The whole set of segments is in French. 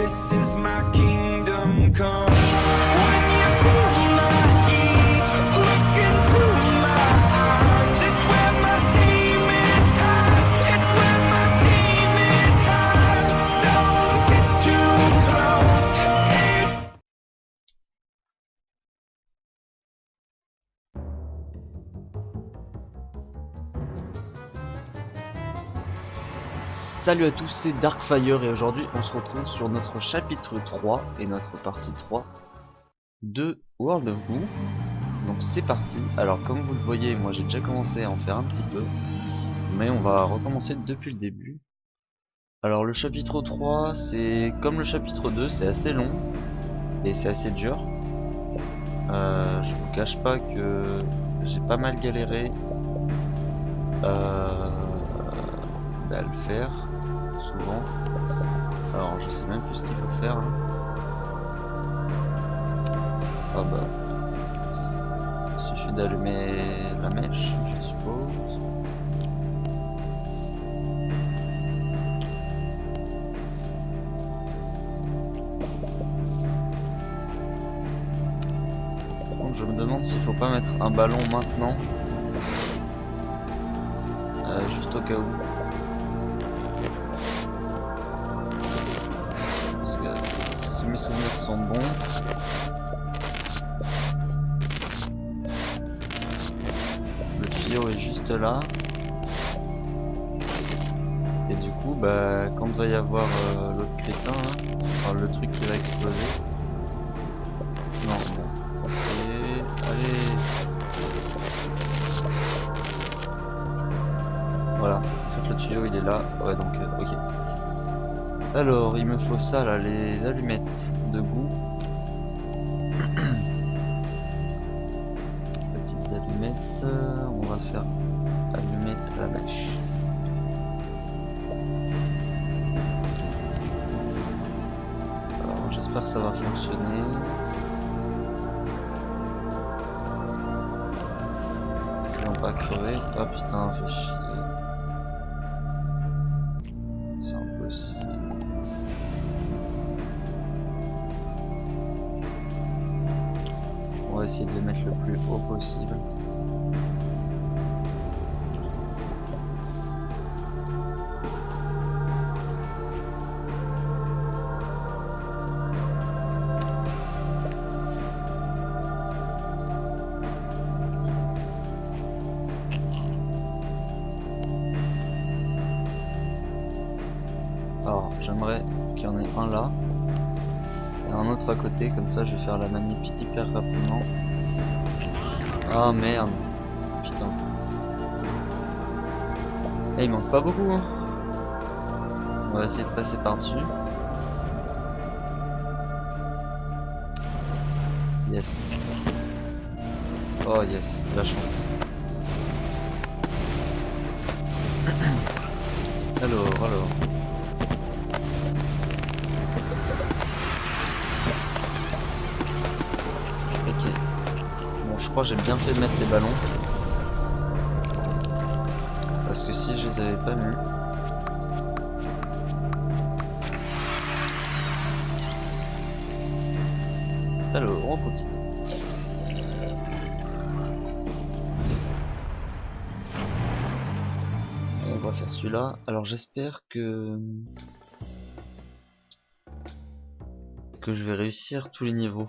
this is my kingdom come. When you feel my heat, look into my eyes. It's where my demons hide. It's where my demons hide. Don't get too close. It's Salut à tous, c'est Darkfire et aujourd'hui on se retrouve sur notre chapitre 3 et notre partie 3 de World of Goo. Donc c'est parti. Alors comme vous le voyez, moi j'ai déjà commencé à en faire un petit peu, mais on va recommencer depuis le début. Alors le chapitre 3, c'est comme le chapitre 2, c'est assez long et c'est assez dur. Je vous cache pas que j'ai pas mal galéré à le faire. Souvent. Alors je sais même plus ce qu'il faut faire. Ah bah. Il suffit d'allumer la mèche, je suppose. Donc je me demande s'il faut pas mettre un ballon maintenant. Juste au cas où. Si mes souvenirs sont bons, le tuyau est juste là, et du coup bah quand il va y avoir l'autre crétin là, enfin, le truc qui va exploser, non bon, ok, allez, voilà, en fait le tuyau il est là, ouais donc ok. Alors, il me faut ça là, les allumettes de goût. Petites allumettes, on va faire allumer la mèche. Alors, j'espère que ça va fonctionner. Ils vont pas crever. Ah putain, fait chier. C'est impossible. On va essayer de les mettre le plus haut possible. Alors j'aimerais qu'il y en ait un là. Un autre à côté, comme ça je vais faire la manip hyper rapidement. Ah merde, putain. Et il manque pas beaucoup hein. On va essayer de passer par dessus. Yes. Oh yes, la chance. alors. Je crois que j'ai bien fait de mettre les ballons. Parce que si je les avais pas mis. Alors, on continue. Et on va faire celui-là. Alors j'espère que je vais réussir tous les niveaux.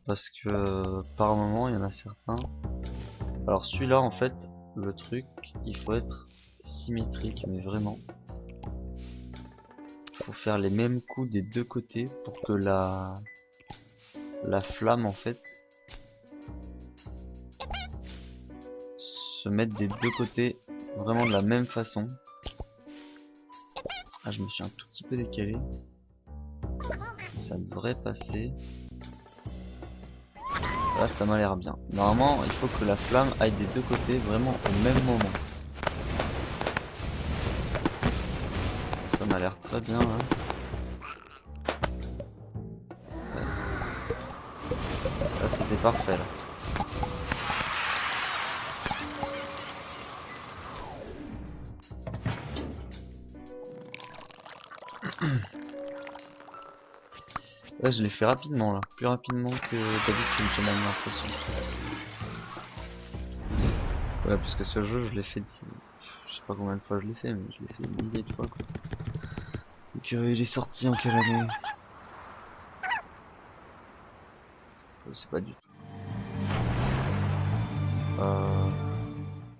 Parce que par moment il y en a certains. Alors celui-là en fait, le truc, il faut être symétrique, mais vraiment. Il faut faire les mêmes coups des deux côtés pour que la flamme en fait se mette des deux côtés vraiment de la même façon. Ah, je me suis un tout petit peu décalé. Ça devrait passer. Là ça m'a l'air bien. Normalement il faut que la flamme aille des deux côtés vraiment au même moment. Ça m'a l'air très bien là. Ouais. Là c'était parfait là. Ouais, je l'ai fait rapidement là, plus rapidement que d'habitude, j'ai même l'impression. Ouais, parce que ce jeu, je l'ai fait, je sais pas combien de fois je l'ai fait, mais je l'ai fait des milliers de fois quoi. Donc il est sorti en quelle année? Je sais pas du tout.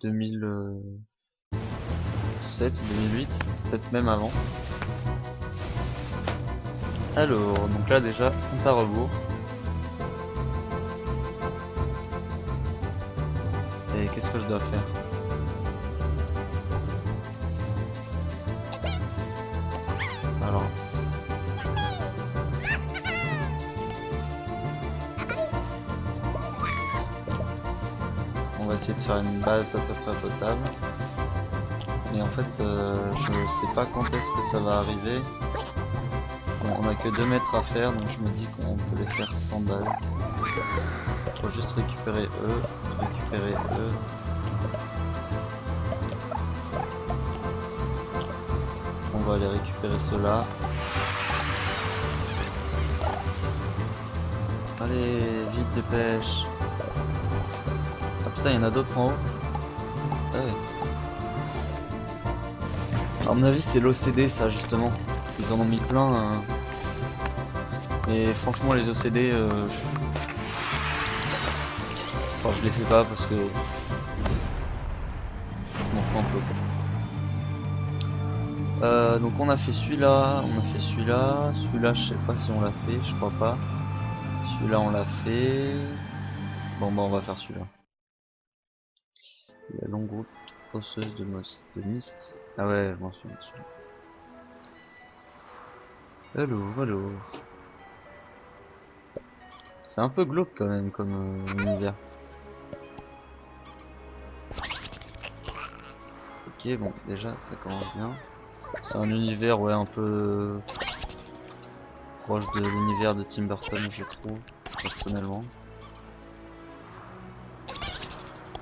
2007, 2008, peut-être même avant. Alors, donc là déjà, compte à rebours. Et qu'est-ce que je dois faire? Alors. On va essayer de faire une base à peu près potable. Mais en fait, je sais pas quand est-ce que ça va arriver. Bon, on a que 2 mètres à faire, donc je me dis qu'on peut les faire sans base. Faut juste récupérer eux, récupérer eux. On va aller récupérer ceux-là. Allez, vite, dépêche. Ah putain, il y en a d'autres en haut. Ah ouais. À mon avis, c'est l'OCD, ça, justement. Ils en ont mis plein. Mais franchement, les OCD, enfin, je les fais pas parce que je m'en fous un peu. Donc on a fait celui-là, on a fait celui-là. Celui-là, je sais pas si on l'a fait, je crois pas. Celui-là, on l'a fait. Bon, bah, on va faire celui-là. La longue route osseuse de Mist. Ah ouais, je m'en souviens dessus. Alors. C'est un peu glauque quand même comme univers. Ok, bon, déjà ça commence bien. C'est un univers, ouais, un peu proche de l'univers de Tim Burton, je trouve, personnellement.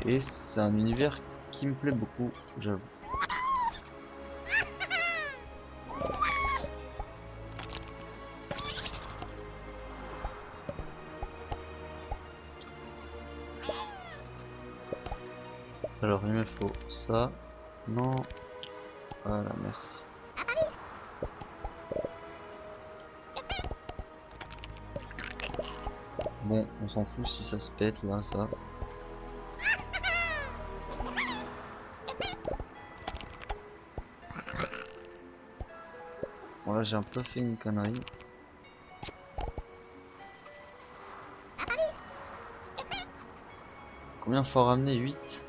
Et c'est un univers qui me plaît beaucoup, j'avoue. Alors il me faut ça. Non. Voilà, merci. Bon, on s'en fout si ça se pète là, ça. Bon là j'ai un peu fait une connerie. Combien faut ramener? 8?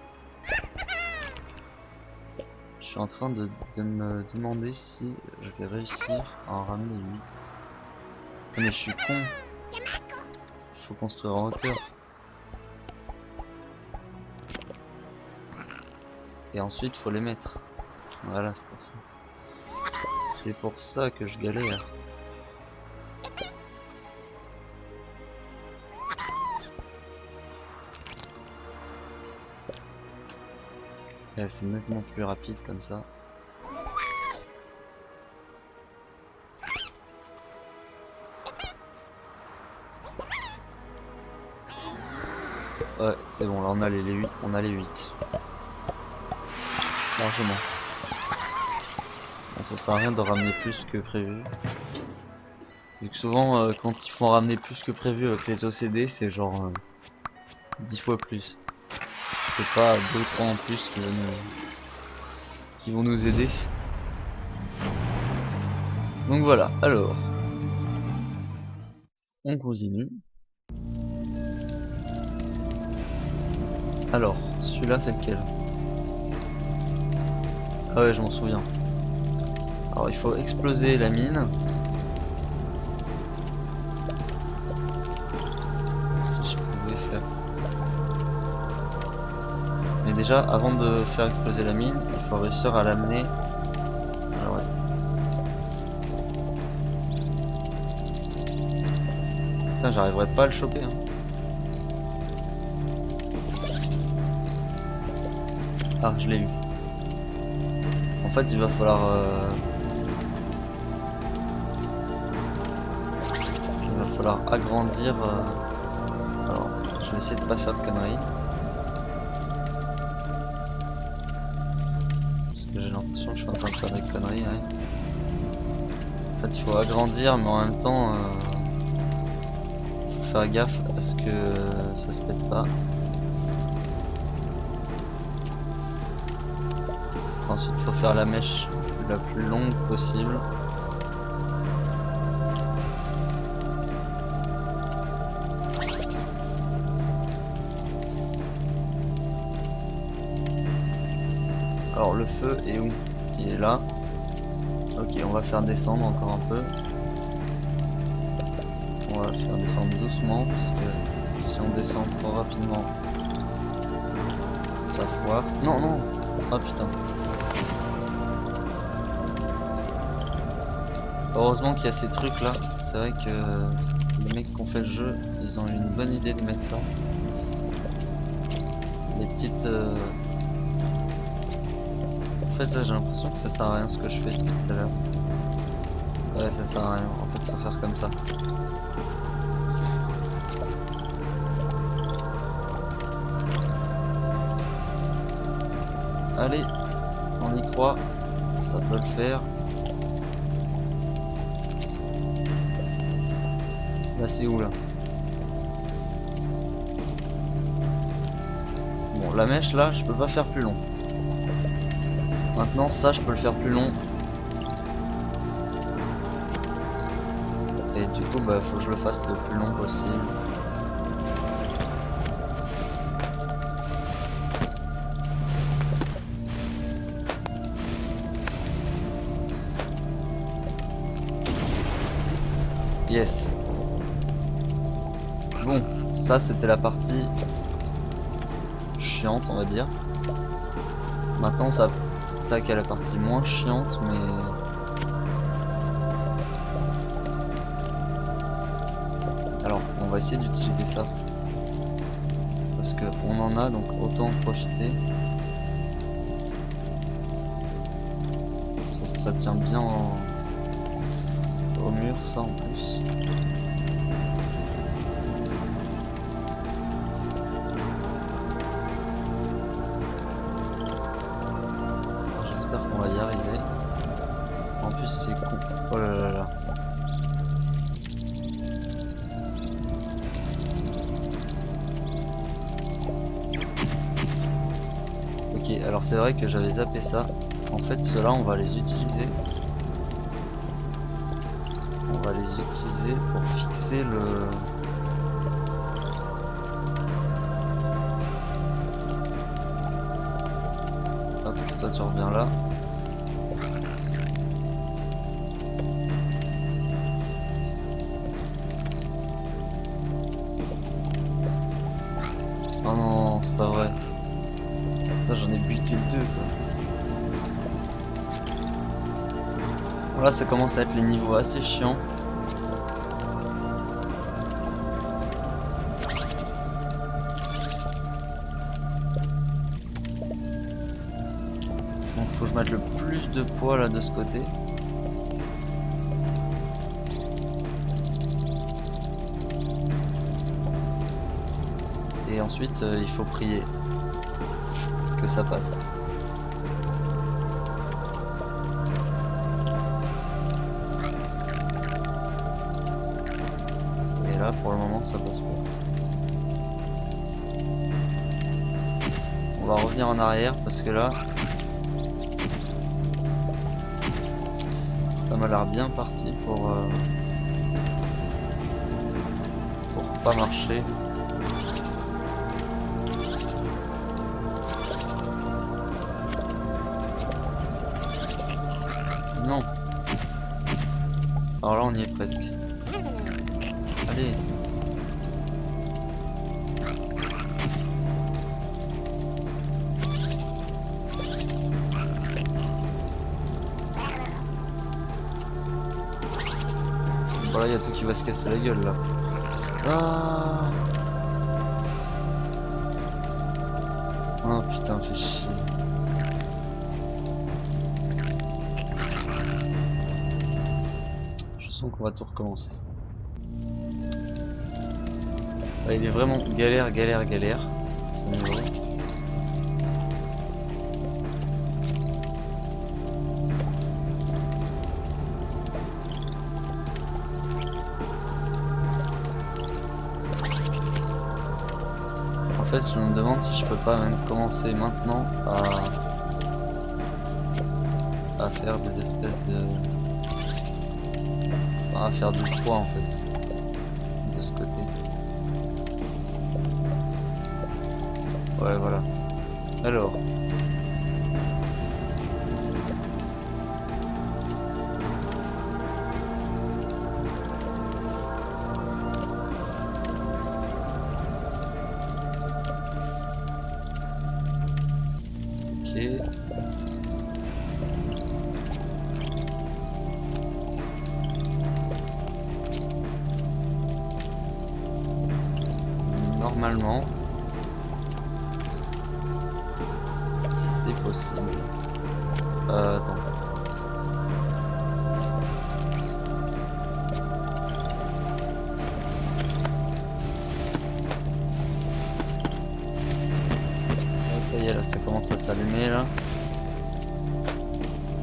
Je suis en train de me demander si je vais réussir à en ramener 8. Mais je suis con. Faut construire en hauteur. Et ensuite faut les mettre. Voilà, c'est pour ça. C'est pour ça que je galère. C'est nettement plus rapide comme ça. Ouais, c'est bon, là on a les 8. On a les 8. Largement. Bon, ça sert à rien de ramener plus que prévu. Vu que souvent, quand ils font ramener plus que prévu avec les OCD, c'est genre 10 fois plus. C'est pas 2-3 en plus qui vont nous aider. Donc voilà, alors. On continue. Alors, celui-là c'est lequel? Ah ouais, je m'en souviens. Alors il faut exploser la mine. Si je pouvais faire. Mais déjà, avant de faire exploser la mine, il faut réussir à l'amener. Alors ouais. Putain, j'arriverai pas à le choper. Hein. Ah, je l'ai eu. En fait, il va falloir falloir agrandir. Alors, je vais essayer de pas faire de conneries. Parce que j'ai l'impression que je suis en train de faire des conneries. Ouais. En fait, il faut agrandir, mais en même temps, faut faire gaffe à ce que ça se pète pas. Ensuite, il faut faire la mèche la plus longue possible. Alors le feu est où? Il est là. Ok, on va faire descendre encore un peu. On va le faire descendre doucement parce que si on descend trop rapidement, ça foire. Non, non. Ah putain. Heureusement qu'il y a ces trucs là. C'est vrai que les mecs qui ont fait le jeu, ils ont eu une bonne idée de mettre ça. Les petites... En fait là j'ai l'impression que ça sert à rien ce que je fais depuis tout à l'heure. Ouais, ça sert à rien. En fait faut faire comme ça. Allez, on y croit. Ça peut le faire. Là c'est où là? Bon, la mèche là, je peux pas faire plus long. Maintenant ça je peux le faire plus long. Et du coup bah faut que je le fasse le plus long possible. Yes. Bon, ça c'était la partie chiante on va dire. Maintenant on s'attaque à la partie moins chiante mais... Alors on va essayer d'utiliser ça. Parce que on en a donc autant en profiter. Ça tient bien au mur ça en plus. J'espère qu'on va y arriver. En plus c'est cool. Oh là là là. Ok, alors c'est vrai que j'avais zappé ça. En fait ceux-là on va les utiliser. On va les utiliser pour fixer le... Hop, toi tu reviens là. Oh non, c'est pas vrai. Putain, j'en ai buté deux quoi. Voilà, ça commence à être les niveaux assez chiants. Donc faut que je mette le plus de poids là de ce côté. Et ensuite il faut prier que ça passe. Et là pour le moment ça passe pas. On va revenir en arrière parce que là ça m'a l'air bien parti pour pas marcher. Non. Alors là on y est presque. Allez. Voilà, il y a tout qui va se casser la gueule là. Ah. Oh putain, fait chier. Je sens qu'on va tout recommencer. Il est vraiment galère ce niveau. En fait, je me demande si je peux pas même commencer maintenant à faire des espèces de... Enfin, à faire du poids en fait, de ce côté. Ouais, voilà. Alors. Ok. Normalement, c'est possible. Attends. Oh, ça y est, là, ça commence à s'allumer là.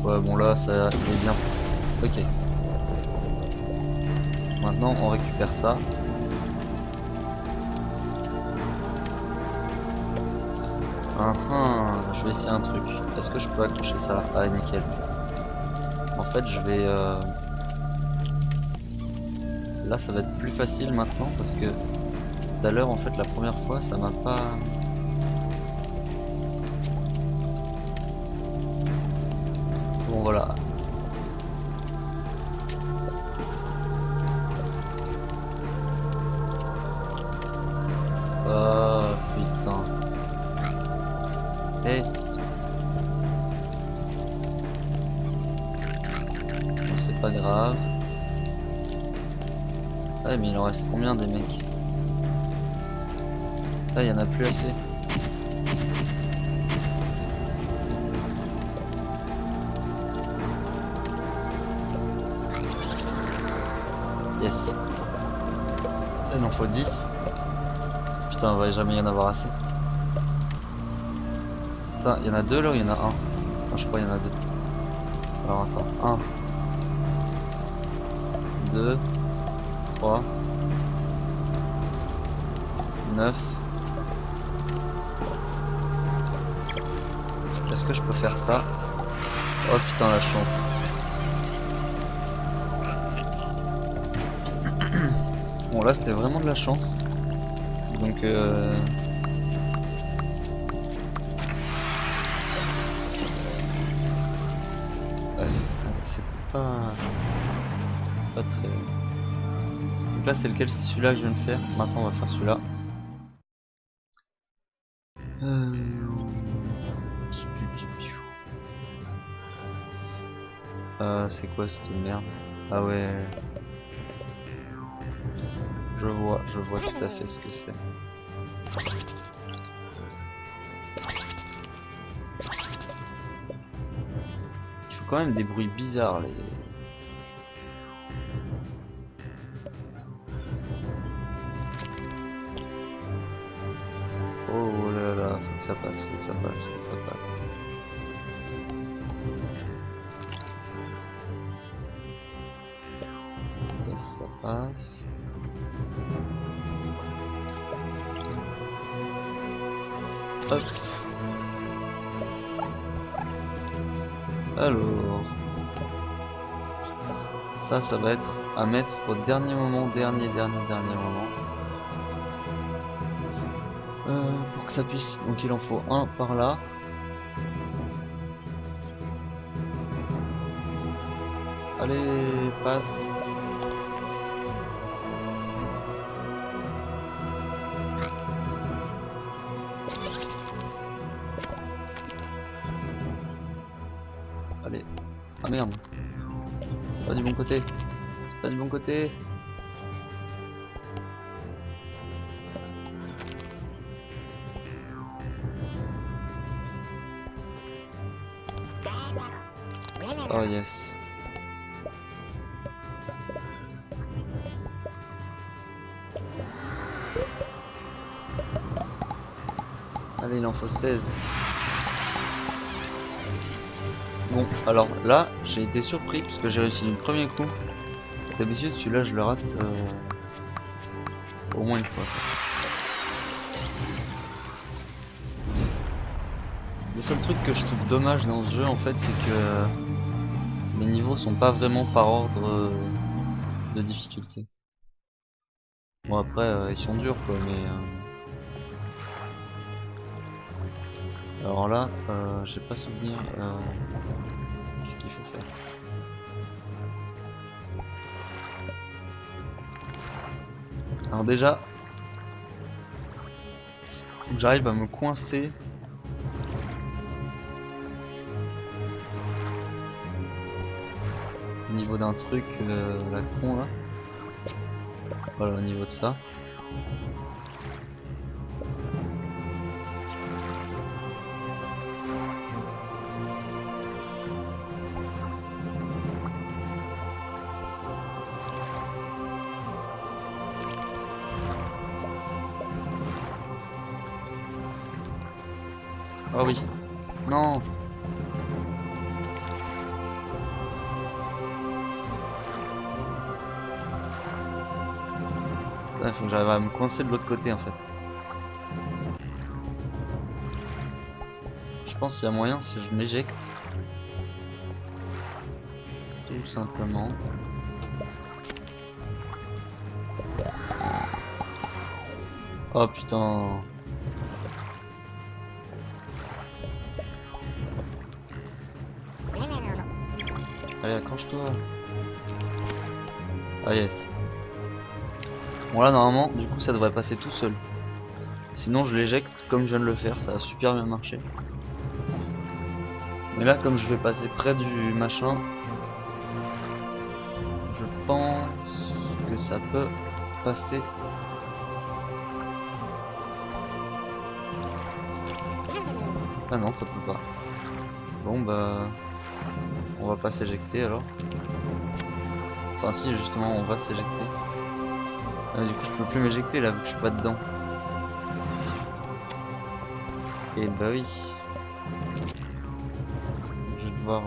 Ouais, bon là, ça il est bien. Ok. Maintenant, on récupère ça. Je vais essayer un truc. Est-ce que je peux accrocher ça là? Ah, nickel. En fait, je vais... Là, ça va être plus facile maintenant parce que tout à l'heure, en fait, la première fois, ça m'a pas... Bon, voilà. Oh, putain. Hey. Bon, c'est pas grave. Ouais, mais il en reste combien des mecs? Ah, il y en a plus assez. Yes. Il en faut 10. Putain, on va jamais y en avoir assez. Putain, il y en a deux là ou il y en a un? Non, je crois qu'il y en a deux. Alors attends, 1, 2, 3, 9. Est-ce que je peux faire ça? Oh putain, la chance. Bon, là c'était vraiment de la chance. Donc ouais, c'était pas très... Donc là c'est lequel? C'est celui-là que je viens de faire. Maintenant on va faire celui-là. C'est quoi cette merde? Ah ouais. Je vois tout à fait ce que c'est. Il faut quand même des bruits bizarres les... Oh là là, faut que ça passe, faut que ça passe, faut que ça passe. Yes, ça passe. Hop. Alors, ça va être à mettre au dernier moment, dernier moment. Pour que ça puisse, donc il en faut un par là. Allez, passe. Allez. Ah merde. C'est pas du bon côté. C'est pas du bon côté. Oh yes. Allez, il en faut 16. Bon, alors là, j'ai été surpris parce que j'ai réussi du premier coup. D'habitude, celui-là, je le rate au moins une fois. Le seul truc que je trouve dommage dans ce jeu, en fait, c'est que les niveaux sont pas vraiment par ordre de difficulté. Bon, après, ils sont durs, quoi, mais... Alors là, j'ai pas souvenir... Qu'est-ce qu'il faut faire? Alors déjà, faut que j'arrive à me coincer. Au niveau d'un truc, la con là. Voilà, au niveau de ça. Ah oui. Non. Il faut que j'arrive à me coincer de l'autre côté en fait. Je pense qu'il y a moyen si je m'éjecte. Tout simplement. Oh putain. Allez, accroche-toi. Ah yes. Bon là normalement, du coup ça devrait passer tout seul. Sinon je l'éjecte comme je viens de le faire, ça a super bien marché. Mais là comme je vais passer près du machin, je pense que ça peut passer. Ah non, ça peut pas. Bon bah... on va pas s'éjecter alors. Enfin si, justement on va s'éjecter. Ah, du coup je peux plus m'éjecter là vu que je suis pas dedans. Et bah oui. Je vais devoir...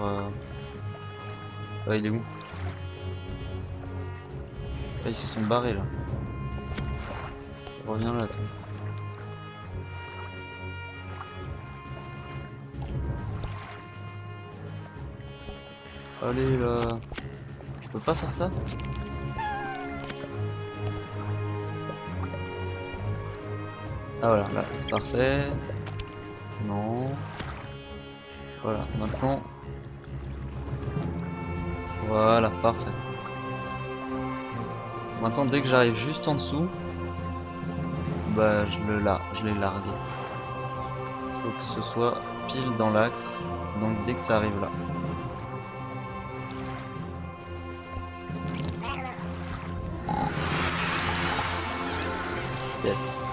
Ah il est où? Ah ils se sont barrés là. Reviens là toi. Allez là. Je peux pas faire ça? Ah voilà, là c'est parfait. Non. Voilà, maintenant. Voilà, parfait. Maintenant dès que j'arrive juste en dessous, bah je l'ai largué. Faut que ce soit pile dans l'axe. Donc dès que ça arrive là. Yes.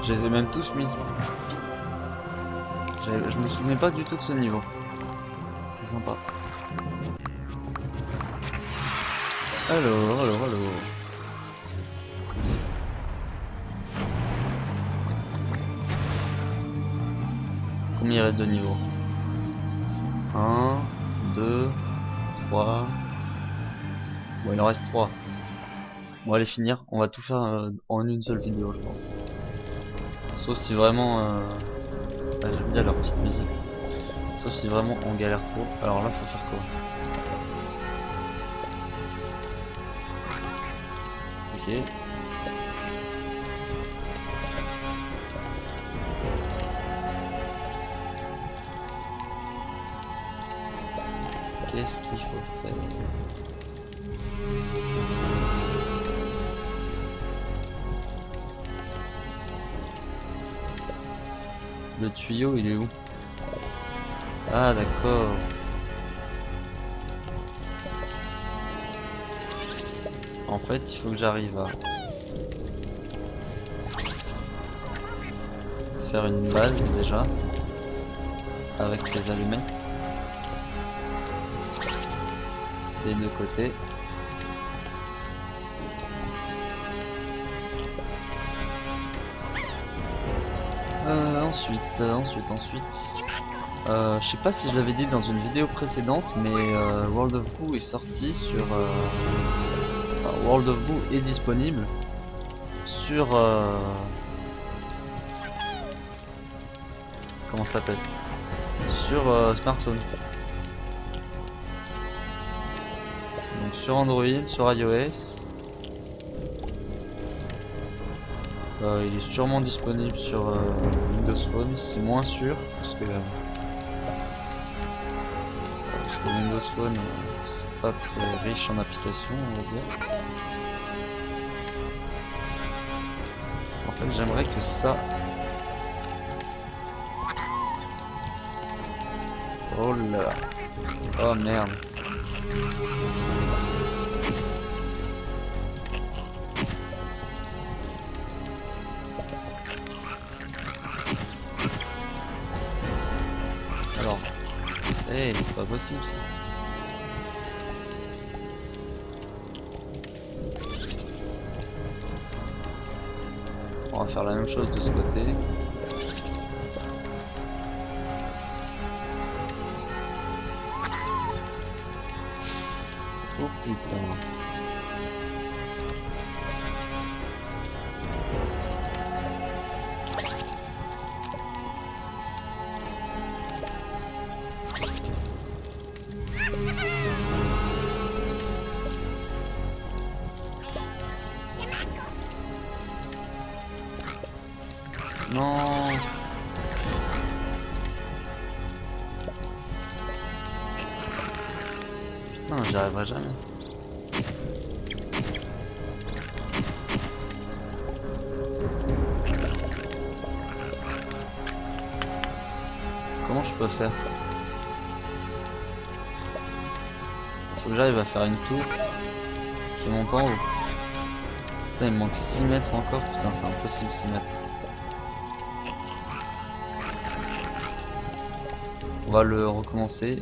Je les ai même tous mis. Je me souvenais pas du tout de ce niveau. C'est sympa. Alors. Combien il reste de niveaux? 1, 2, 3. Bon, il en reste 3. On va les finir. On va tout faire en une seule vidéo, je pense. Sauf si vraiment... j'aime bien leur petite musique. Sauf si vraiment on galère trop. Alors là, faut faire quoi? Ok. Qu'est-ce qu'il faut faire? Le tuyau, il est où? Ah d'accord. En fait, il faut que j'arrive à faire une base déjà avec les allumettes des deux côtés. Ensuite. Je sais pas si je l'avais dit dans une vidéo précédente, mais World of Goo est sorti sur. Enfin, World of Goo est disponible sur. Comment ça s'appelle? Sur smartphone. Donc sur Android, sur iOS. Il est sûrement disponible sur Windows Phone, c'est moins sûr parce que Windows Phone c'est pas très riche en applications, on va dire. En fait, j'aimerais que ça. Oh là là. Oh merde. Alors. Hey, c'est pas possible ça. On va faire la même chose de ce côté. Oh putain. Non. Putain, j'y arriverai jamais. Comment je peux faire? Faut que j'arrive à faire une tour qui monte en haut. Putain, il me manque 6 mètres encore. Putain, c'est impossible 6 mètres. On va le recommencer.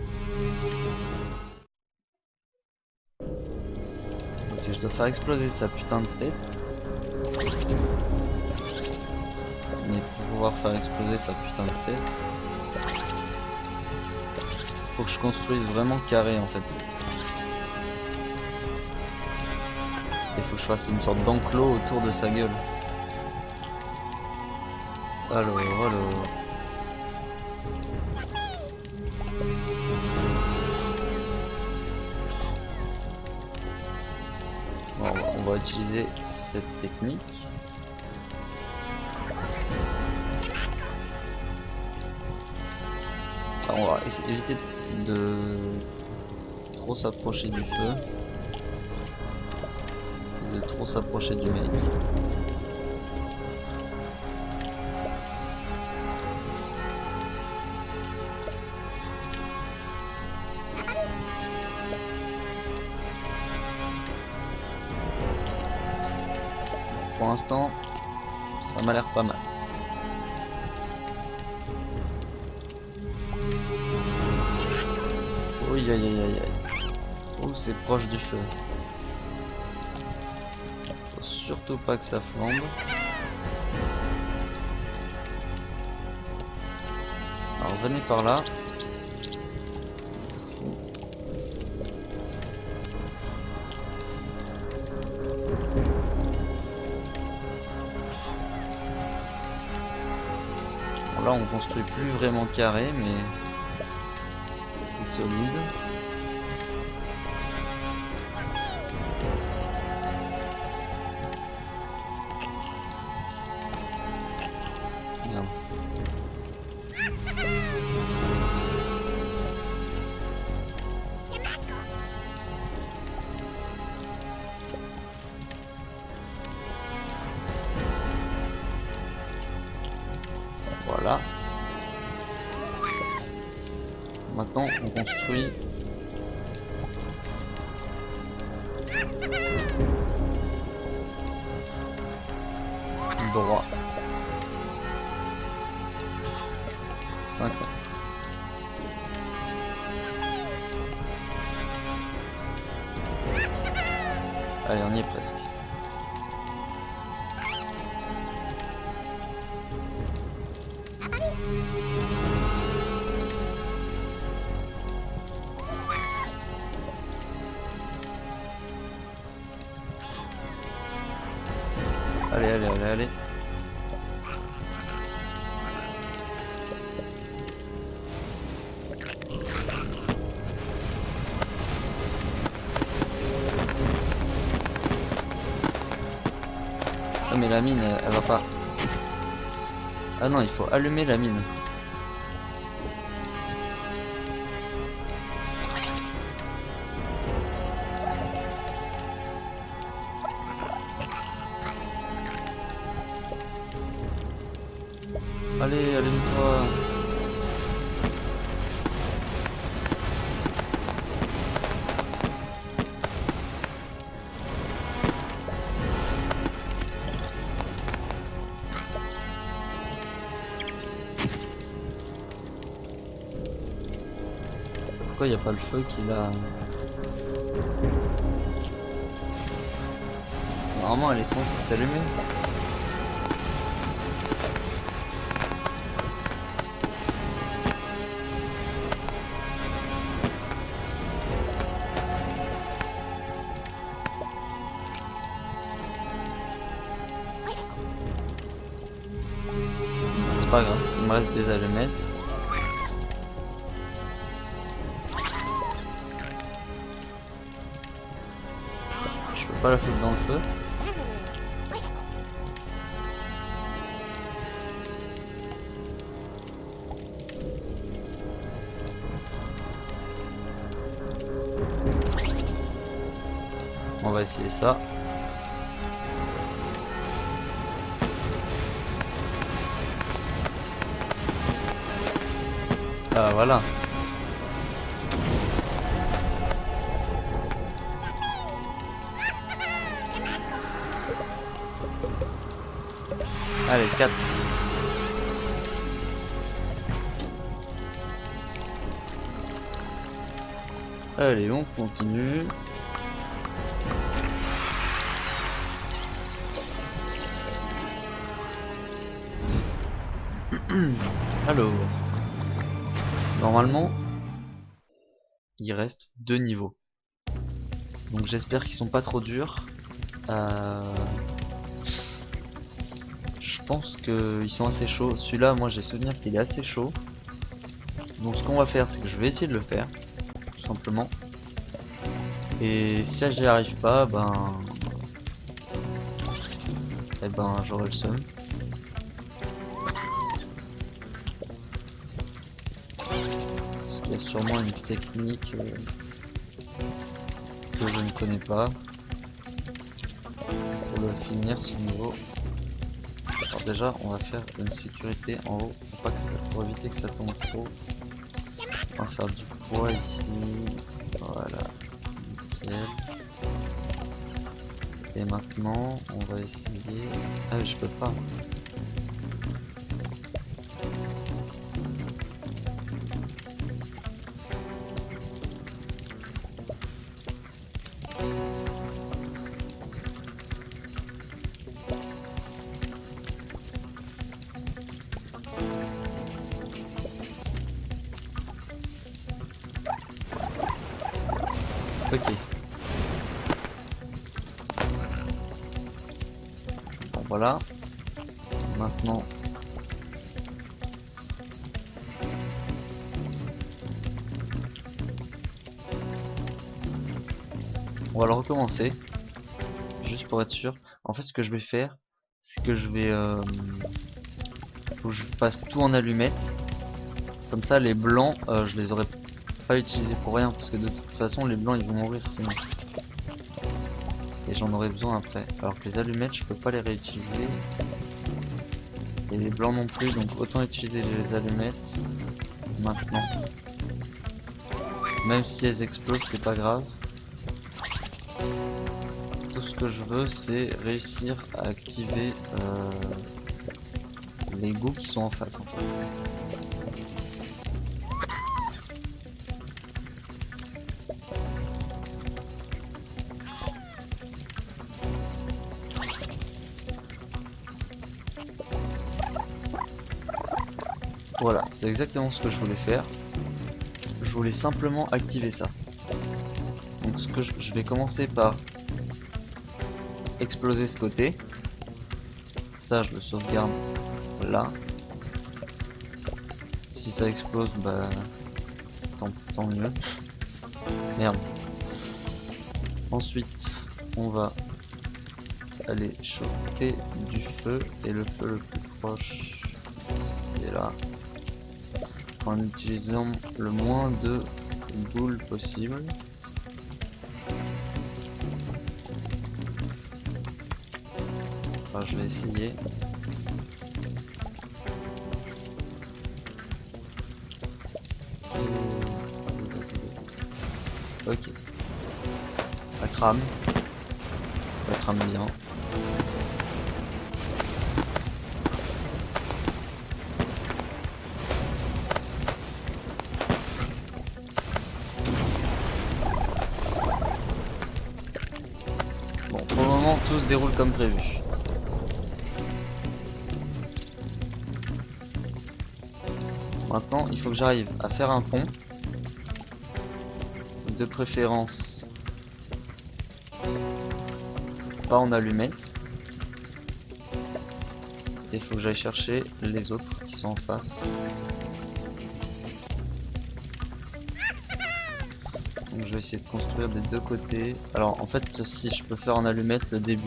Ok, je dois faire exploser sa putain de tête. Mais pour pouvoir faire exploser sa putain de tête, faut que je construise vraiment carré en fait. Il faut que je fasse une sorte d'enclos autour de sa gueule. Allo. Bon, on va utiliser cette technique. Alors, on va éviter de trop s'approcher du feu, de trop s'approcher du mec. Pour l'instant, ça m'a l'air pas mal. Oui, aïe. Oh, c'est proche du feu. Faut surtout pas que ça flambe. Alors venez par là. Merci. Bon, là on construit plus vraiment carré, mais c'est solide. Merde. Voilà. Maintenant on construit droit. 5 mètres. Allez, on y est presque. Allez, allez, allez, allez. Ah mais la mine, elle va pas. Ah non, il faut allumer la mine. Allez, allume-toi. Pourquoi il n'y a pas le feu qui l'a... Normalement elle est censée s'allumer. C'est pas grave, il me reste des allumettes. Je peux pas la foutre dans le feu. On va essayer ça. Ah voilà. Allez, 4. Allez, on continue. Alors, normalement, il reste 2 niveaux. Donc j'espère qu'ils sont pas trop durs. Je pense qu'ils sont assez chauds. Celui-là, moi j'ai souvenir qu'il est assez chaud. Donc ce qu'on va faire, c'est que je vais essayer de le faire, tout simplement. Et si j'y arrive pas, eh ben j'aurai le seum. Parce qu'il y a sûrement une technique que je ne connais pas pour le finir ce niveau. Alors déjà on va faire une sécurité en haut pour éviter que ça tombe trop. On va faire du poids ici. Voilà. Nickel. Et maintenant on va essayer. Ah je peux pas. Ok. Bon voilà. Maintenant. On va le recommencer. Juste pour être sûr. En fait ce que je vais faire, c'est que je vais... faut que je fasse tout en allumettes. Comme ça les blancs, je les aurais pas utilisés pour rien. Parce que de toute façon les blancs ils vont mourir sinon. Et j'en aurai besoin après. Alors que les allumettes je peux pas les réutiliser. Et les blancs non plus, donc autant utiliser les allumettes maintenant. Même si elles explosent c'est pas grave. Tout ce que je veux c'est réussir à activer les goûts qui sont en face en fait. Voilà, c'est exactement ce que je voulais faire. Je voulais simplement activer ça. Donc ce que je vais commencer par exploser ce côté. Ça, je le sauvegarde là. Si ça explose, bah tant mieux. Merde. Ensuite, on va aller choper du feu, et le feu le plus proche, c'est là. En utilisant le moins de boules possible. Enfin, je vais essayer. Vas-y. Ok. Ça crame. Ça crame bien. Bon, pour le moment, tout se déroule comme prévu. Maintenant, il faut que j'arrive à faire un pont. De préférence, pas en allumette. Et il faut que j'aille chercher les autres qui sont en face. Donc je vais essayer de construire des deux côtés. Alors en fait, si je peux faire en allumette le début.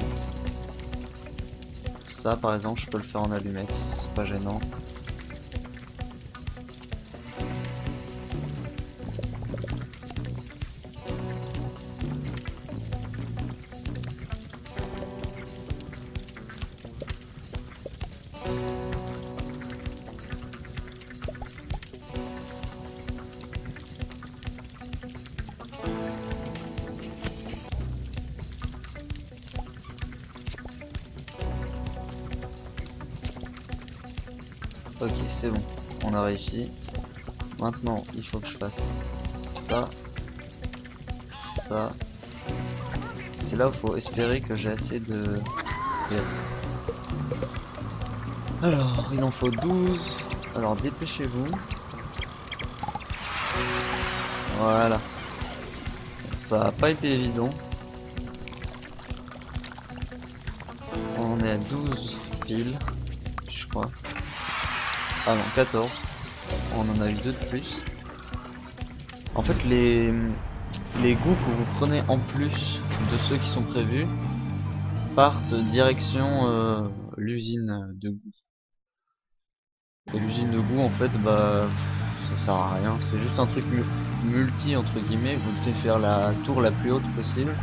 Ça par exemple, je peux le faire en allumette, c'est pas gênant. Ok, c'est bon, on a réussi. Maintenant, il faut que je fasse ça, ça. C'est là où il faut espérer que j'ai assez de... Yes. Alors, il en faut 12. Alors, dépêchez-vous. Voilà. Ça n'a pas été évident. On est à 12 piles, je crois. Ah non, 14. On en a eu 2 de plus. En fait, les goûts que vous prenez en plus de ceux qui sont prévus partent direction l'usine de goût. Et l'usine de goût, en fait, bah, ça sert à rien. C'est juste un truc multi, entre guillemets. Vous devez faire la tour la plus haute possible.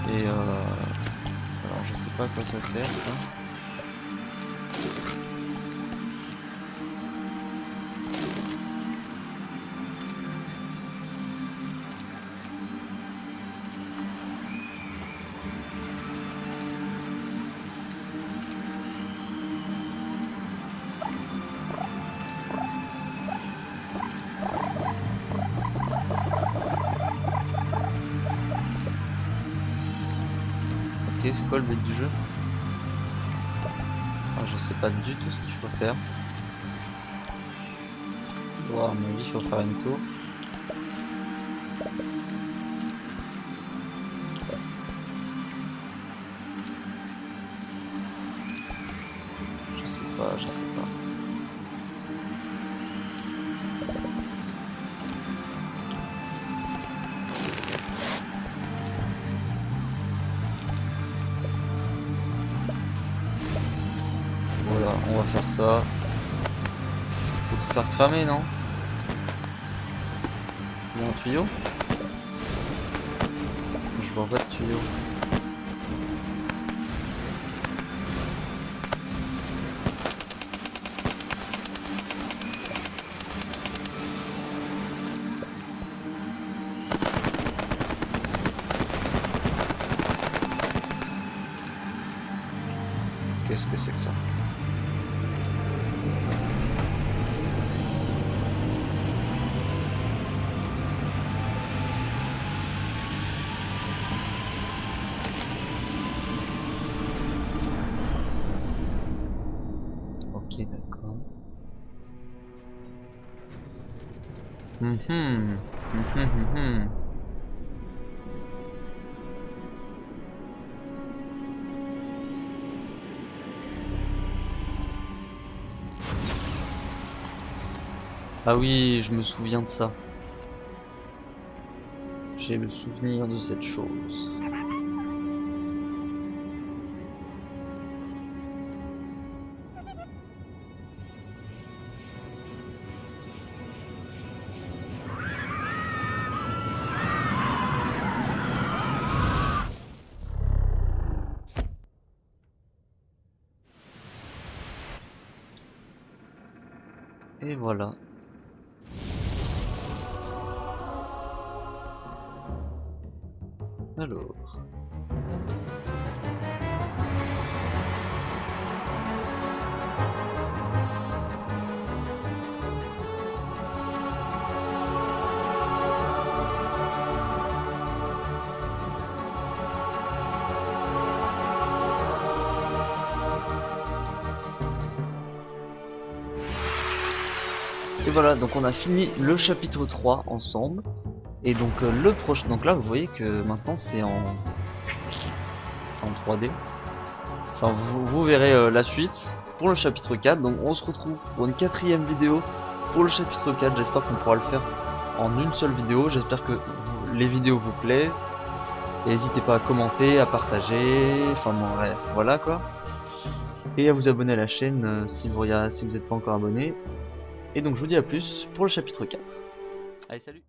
Et alors, je sais pas à quoi ça sert, ça. Ok, c'est quoi le but du jeu? Alors, je sais pas du tout ce qu'il faut faire. Bon, à mon avis, il faut faire une tour. Je sais pas. Voilà, on va faire ça. Faut tout faire cramer, non? Il y a un tuyau? Je vois pas de tuyau. Qu'est-ce que c'est que ça? Ok, d'accord. Ah oui, je me souviens de ça. J'ai le souvenir de cette chose. Et voilà. Alors. Et voilà, donc on a fini le chapitre 3 ensemble. Et donc le prochain, donc là vous voyez que maintenant c'est en 3D. Enfin vous verrez la suite pour le chapitre 4. Donc on se retrouve pour une 4ème vidéo pour le chapitre 4. J'espère qu'on pourra le faire en une seule vidéo. J'espère que les vidéos vous plaisent. Et n'hésitez pas à commenter, à partager, enfin bon bref, voilà quoi. Et à vous abonner à la chaîne si vous n'êtes pas encore abonné. Et donc je vous dis à plus pour le chapitre 4. Allez, salut!